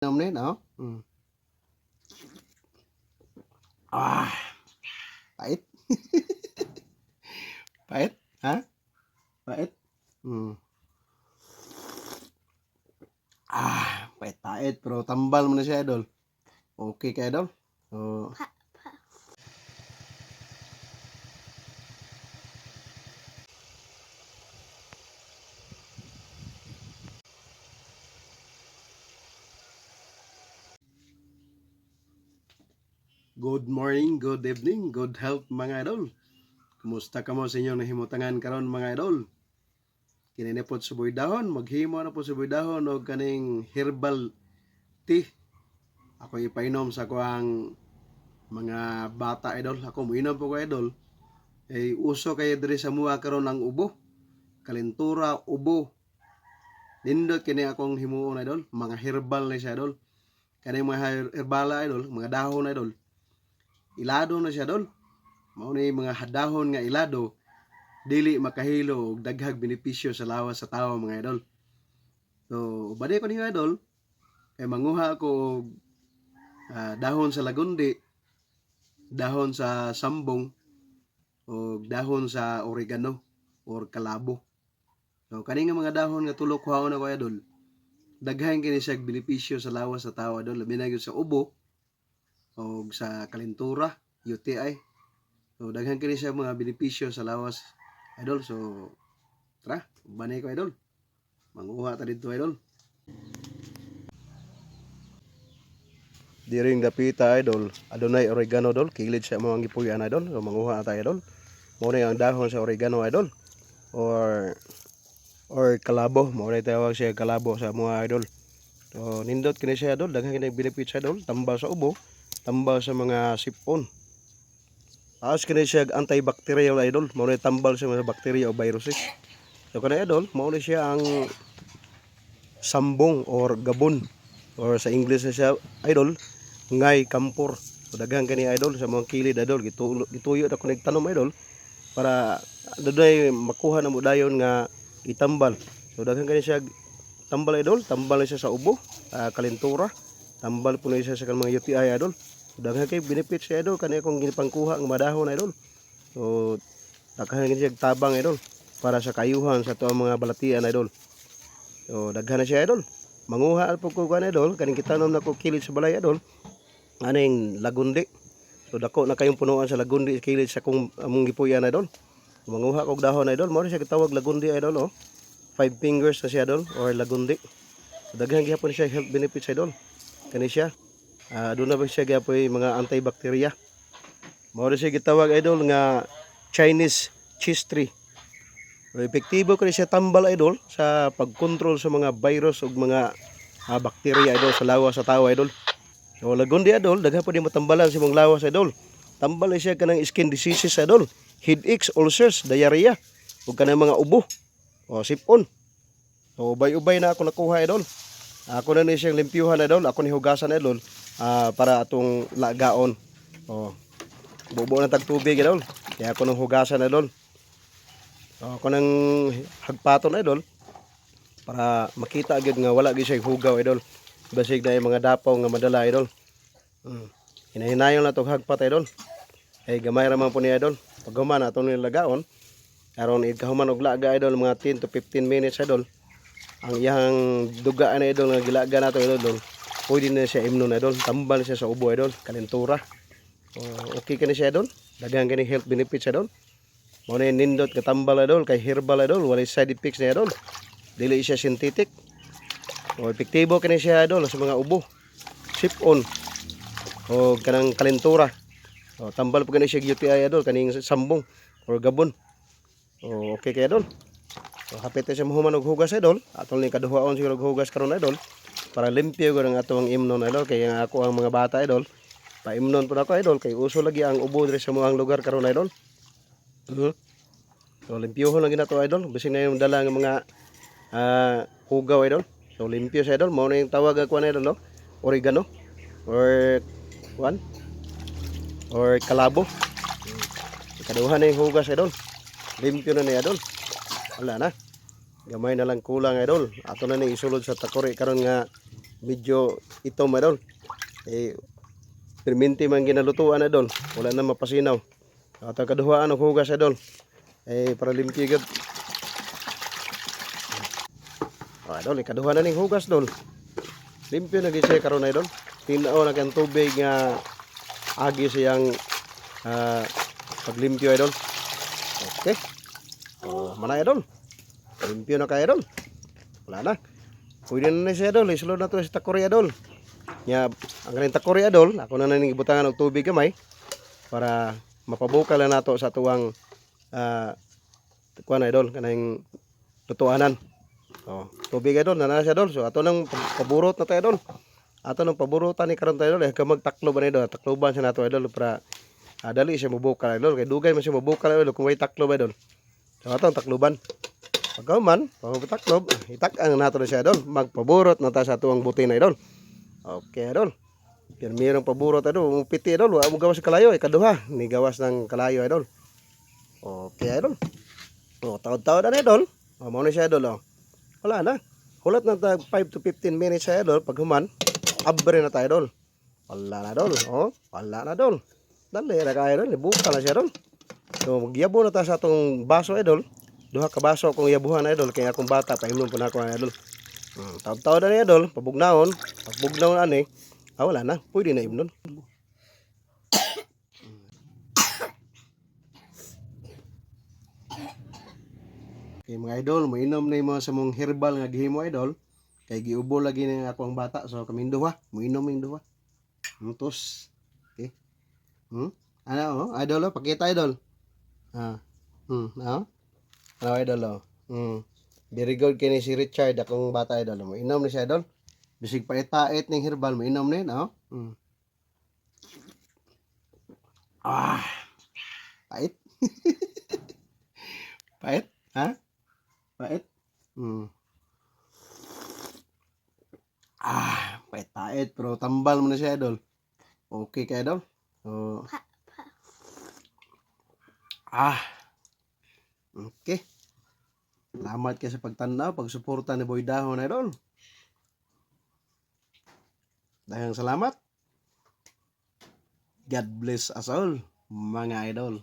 Inom ni, no? Ah, pait. Pait, ha? Pait. Hmm. Pait-pait pero tambal mo na siya, idol. Okay ka, idol? So, good morning, good evening, good health mga idol. Kumusta ka mo sa inyong nahimutangan karon mga idol? Kini na po suboy dahon, maghimo na po suboy dahon og kaning herbal tea. Ako ipainom sa kuang mga bata idol. Ako moinom po ko idol. Uso kay diri sa mua karon ang ubo, kalentura, ubo. Nindot kini akong himuon idol, mga herbal na siya idol. Kani mga herbala idol, mga dahon idol. Ilado na siya idol. Mao ni mga dahon nga ilado dili makahilo og daghang benepisyo sa lawas sa tawo mga idol. So, bade ko ninyo idol, kay manguha ako og dahon sa lagundi, dahon sa sambong, o dahon sa oregano or kalabo. So, kani nga mga dahon nga tulo kuhaon ako idol, daghan kini siya benepisyo sa lawas sa tawo idol, labi na gyud sa ubo o sa kalentura, UTI. So, daghan kini siya mga benepisyo sa lawas idol. So, tara, banay ko idol. Manguha ta dito idol. Diring dapita idol, adunay oregano idol, kilid siya mo ang gipuy-an idol. So, manguha ta idol. Mo ang dahon sa oregano idol or kalabo, mo tawag siya kalabo sa mga idol. So, nindot kini siya idol, daghan kini benefit sa idol, tambal sa ubo, tambal sa mga sipon. Taas kini siya antibacterial idol, mo tambal sa mga bakterya o viruses. So kana idol, mo siya ang sambong or gabon or sa English na siya idol, ngay kampor. So daghan kani idol sa mga kilid idol, gituyo na ko nagtanom idol para daday makuha na mo dayon nga itambal. So daghan kani siya tambal idol, tambal na siya sa ubo, kalentura, tambal po na siya sa mga UTI idol. So daghan kay benefit siya idol kani akong ginipangkuha ang madahon idol. So daghan kani siya tabang idol para sa kayuhan sa tuang mga balatian idol. So daghan na siya idol. Manguha po ko kan idol, kaning kitanom na ko kilid sa balay idol. Aning lagundi. So dako na kayong punuan sa lagundi kilid sa kung among gipuyan idol. Manguha kog dahon idol, mo siya gitawag lagundi idol oh. 5 fingers na siya idol or lagundi. So daghan gyapon siya health benefits idol. Kani siya. Doon na ba siya gyapon mga antibacteria. Mo siya gitawag idol nga Chinese cheese tree. So, epektibo kani siya tambal idol sa pagkontrol sa mga virus ug mga bakterya idol sa lawas sa tawo idol. So lagundi idol, daghan po di matambalan sa imong lawas idol. Tambal siya kanang skin diseases idol, headaches, ulcers, diarrhea, ug kanang mga ubo o sipon. So ubay-ubay na ako nakuha idol. Ako na ni siyang limpyuhan idol, ako ni hugasan idol para atong lagaon. O bubo na tag tubig idol. Kaya ako nang hugasan idol. So ako nang hagpaton idol para makita agad nga wala gyud siya hugaw idol. Basig na yung mga dapaw nga madala idol. Hinahinayon na itong hagpat idol. Ay gamay raman po ni idol. Pag human atong nilagaon, aron ikahuman og laga idol mga 10 to 15 minutes idol. Ang iyang dugaan na idol nga gilaga nato idol. Pwede na siya imnon idol. Tambal siya sa ubo idol, kalentura. Okay kani siya idol. Daghang kani health benefits idol. Mo na nindot ka tambal idol kay herbal idol, wala side effects na idol. Dili siya synthetic. O epektibo kani siya idol sa mga ubo, sipon o kanang kalentura. O tambal po kani siya UTI idol kaning sambong or gabon. O okay kay idol. So hapit siya mahuman og hugas idol. Atol ni kaduhaon siguro og hugas karon idol para limpyo gyud ang atong imnon idol kay ang ako ang mga bata idol. Pa-imnon po ako idol kay uso lagi ang ubo diri sa mga lugar karon idol. So limpyohon lang ginato idol bising na yung dala ng mga hugaw idol. So limpyo siya idol, mo na yung tawag ako na idol, no? Oregano or kalabo. Ikaduhan na yung hugas idol. Limpyo na ni idol. Wala na. Gamay na lang kulang idol. Ato na ni isulod sa takori karon nga medyo itom idol. Perminti man ginalutuan idol. Wala na mapasinaw. At ang kaduhaan og hugas idol. Para limpyo gud. Idol, ikaduha na ning hugas dol. Limpyo na gid siya karon idol. Tinaw na kan tubig nga agi siyang paglimpyo idol. Okay. Mana idol? Limpyo na ka idol. Wala na. Pwede na siya idol. Isulod na to sa takori idol. Nya ang kaning takori idol, ako na ning ibutangan og tubig gamay para mapabukal na nato sa tuwang kuan idol kanang lutuanan. Tubig idol na siya idol. So ato nang paburot na tayo idol. Ato nang paburotan ni karon tayo idol. Kamag takloban idol. Takloban siya nato idol para dali siya mabukal idol. Kay dugay man siya mabukal idol kung may taklob idol. So ato ang takloban. Pagkauman, pagpataklob, itak-ang nato na siya idol. Magpaburot na ta sa tuwang butin idol. Okay idol. Pero mayroong paburot idol. Umupiti idol. Wa mo gawas sa kalayo. Ikaduha. Ni gawas ng kalayo idol. Okay idol. Taod-taod na idol. Mao na siya idol. Wala na. Hulat na tag 5 to 15 minutes sa idol. Pag human, abre na tayo idol. Wala na idol. Wala na idol. Dali na ka idol. Ibuka na siya idol. So, magyabo na tayo sa itong baso idol. Duha ka baso akong yabuhan idol. Kaya akong bata, paimnon po na ako idol. Taw-taw na ni idol. Pabugnaon. Pagbugnaon ani. Wala na. Pwede na imnon. Okay, mga idol, mainom na yung mga sa mong herbal nga gihimo idol. Kay giubo lagi na ako ang bata. So kami duha, mainom yung duha. Tos. Okay. Ano idol pakita idol. Ano idol Very good kini si Richard akong bata idol. Mainom na siya idol. Bisig pait-pait ning herbal, mainom na no. Pait. Pait, ha? Pait. Pait-pait pero tambal mo na siya idol. Okay ka idol? Okay. Salamat kayo sa pagtanaw, pagsuporta ni Boy Dahon idol. Daghang salamat. God bless us all, mga idol.